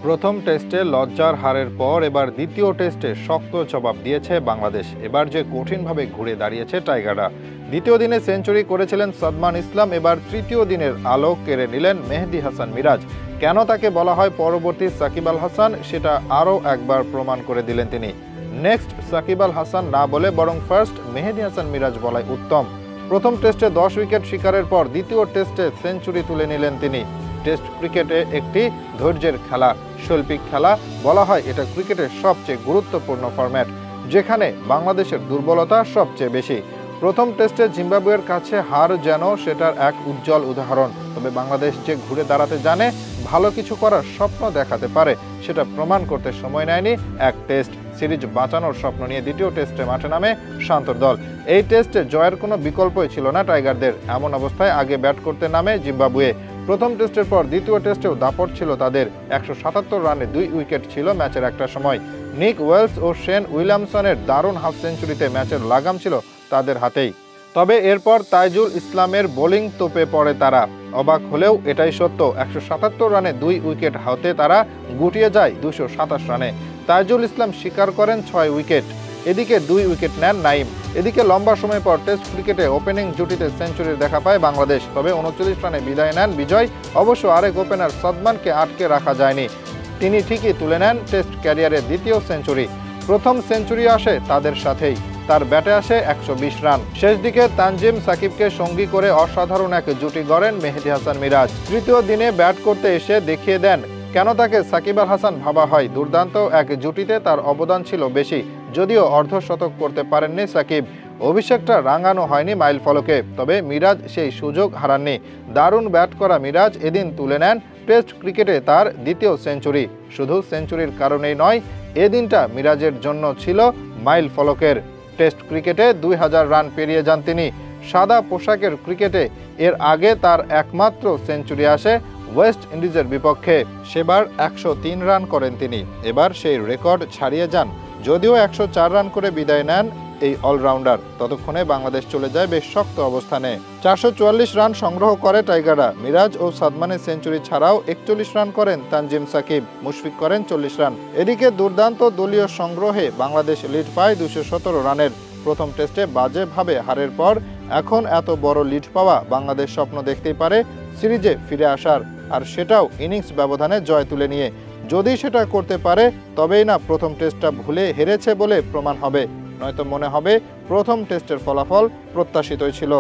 প্রথম টেস্টে লজ্জার হারের পর এবার দ্বিতীয় টেস্টে শক্ত জবাব দিয়েছে বাংলাদেশ। এবার যে কঠিনভাবে ঘুরে দাঁড়িয়েছে টাইগাররা। দ্বিতীয় দিনে সেঞ্চুরি করেছিলেন সাদমান ইসলাম, এবার তৃতীয় দিনের আলো কেড়ে নিলেন মেহেদী হাসান মিরাজ। কেন তাকে বলা হয় পরবর্তী সাকিব আল হাসান, সেটা আরও একবার প্রমাণ করে দিলেন তিনি। নেক্সট সাকিব আল হাসান না বলে বরং ফার্স্ট মেহেদী হাসান মিরাজ বলাই উত্তম। প্রথম টেস্টে 10 উইকেট শিকারের পর দ্বিতীয় টেস্টে সেঞ্চুরি তুলে নিলেন তিনি। টেস্ট ক্রিকেটে একটি ধৈর্যের খেলা, শৈল্পিক খেলা বলা হয় এটা ক্রিকেটের সবচেয়ে গুরুত্বপূর্ণ ফরম্যাট, যেখানে বাংলাদেশের দুর্বলতা সবচেয়ে বেশি। প্রথম টেস্টে জিম্বাবুয়ের কাছে হার যেন সেটার এক উজ্জ্বল উদাহরণ। তবে বাংলাদেশ যে ঘুরে দাঁড়াতে জানে, ভালো কিছু করার স্বপ্ন দেখাতে পারে, সেটা প্রমাণ করতে সময় নেয়নি এক টেস্ট। সিরিজ বাঁচানোর স্বপ্ন নিয়ে দ্বিতীয় টেস্টে মাঠে নামে শান্তর দল। এই টেস্টে জয়ের কোনো বিকল্পই ছিল না টাইগারদের। এমন অবস্থায় আগে ব্যাট করতে নামে জিম্বাবুয়ে। প্রথম টেস্টের পর দ্বিতীয় টেস্টেও দাপট ছিল তাদের। 177 রানে 2 উইকেট ছিল ম্যাচের একটা সময়। নিক ওয়েলস ও শেন উইলিয়ামসনের দারুণ হাফ সেঞ্চুরিতে ম্যাচের লাগাম ছিল তাদের হাতেই। তবে এরপর তাইজুল ইসলামের বোলিং তোপে পড়ে তারা। অবাক হলেও এটাই সত্য, 177 রানে 2 উইকেট হাতে তারা গুটিয়ে যায় 227 রানে। তাইজুল ইসলাম শিকার করেন 6 উইকেট। এদিকে 2 উইকেট নেন নাইম। এদিকে লম্বা সময় পর টেস্ট ক্রিকেটে ওপেনিং জুটিতে সেঞ্চুরির দেখা পায় বাংলাদেশ। তবে 39 রানে বিদায় নেন বিজয়। অবশ্য আরেক ওপেনার সাদমানকে আটকে রাখা যায়নি, তিনি ঠিকই তুলে নেন টেস্ট ক্যারিয়ারের দ্বিতীয় সেঞ্চুরি। প্রথম সেঞ্চুরি আসে তাদের সাথেই, তার ব্যাটে আসে 120 রান। শেষ দিকে তানজিম সাকিবকে সঙ্গী করে অসাধারণ এক জুটি গড়েন মেহেদী হাসান মিরাজ। তৃতীয় দিনে ব্যাট করতে এসে দেখিয়ে দেন কেন তাকে সাকিব আল হাসান ভাবা হয়। দুর্দান্ত এক জুটিতে তার অবদান ছিল বেশি, যদিও অর্ধশতক করতে পারেননি সাকিব। অভিষেকটা রাঙানো হয়নি মাইল ফলকে, তবে মিরাজ সেই সুযোগ হারাননি। দারুণ ব্যাট করা মিরাজ এদিন তুলে নেন টেস্ট ক্রিকেটে তার দ্বিতীয় সেঞ্চুরি। শুধু সেঞ্চুরির কারণেই নয়, এদিনটা মিরাজের জন্য ছিল মাইল ফলকের। টেস্ট ক্রিকেটে 2000 রান পেরিয়ে যান তিনি। সাদা পোশাকের ক্রিকেটে এর আগে তার একমাত্র সেঞ্চুরি আসে ওয়েস্ট ইন্ডিজের বিপক্ষে। সেবার 103 রান করেন তিনি। এবার সেই রেকর্ড ছাড়িয়ে যান। যদিও 104 রান করে বিদায় নেন এই অলরাউন্ডার, ততক্ষণে বাংলাদেশ চলে যায় বেশ শক্ত অবস্থানে। 444 রান সংগ্রহ করে টাইগাররা। মিরাজ ও সাদমানের সেঞ্চুরি ছাড়াও 41 রান করেন তানজিম সাকিব, মুশফিক করেন 40 রান। এদিকে দুর্দান্ত দলীয় সংগ্রহে বাংলাদেশ লিড পায় 217 রানের। প্রথম টেস্টে বাজেভাবে হারের পর এখন এত বড় লিড পাওয়া বাংলাদেশ স্বপ্ন দেখতেই পারে সিরিজে ফিরে আসার, আর সেটাও ইনিংস ব্যবধানে জয় তুলে নিয়ে। যদি সেটা করতে পারে তবেই না প্রথম টেস্টটা ভুলে হেরেছে বলে প্রমাণ হবে, নয়তো মনে হবে প্রথম টেস্টের ফলাফল প্রত্যাশিতই ছিল।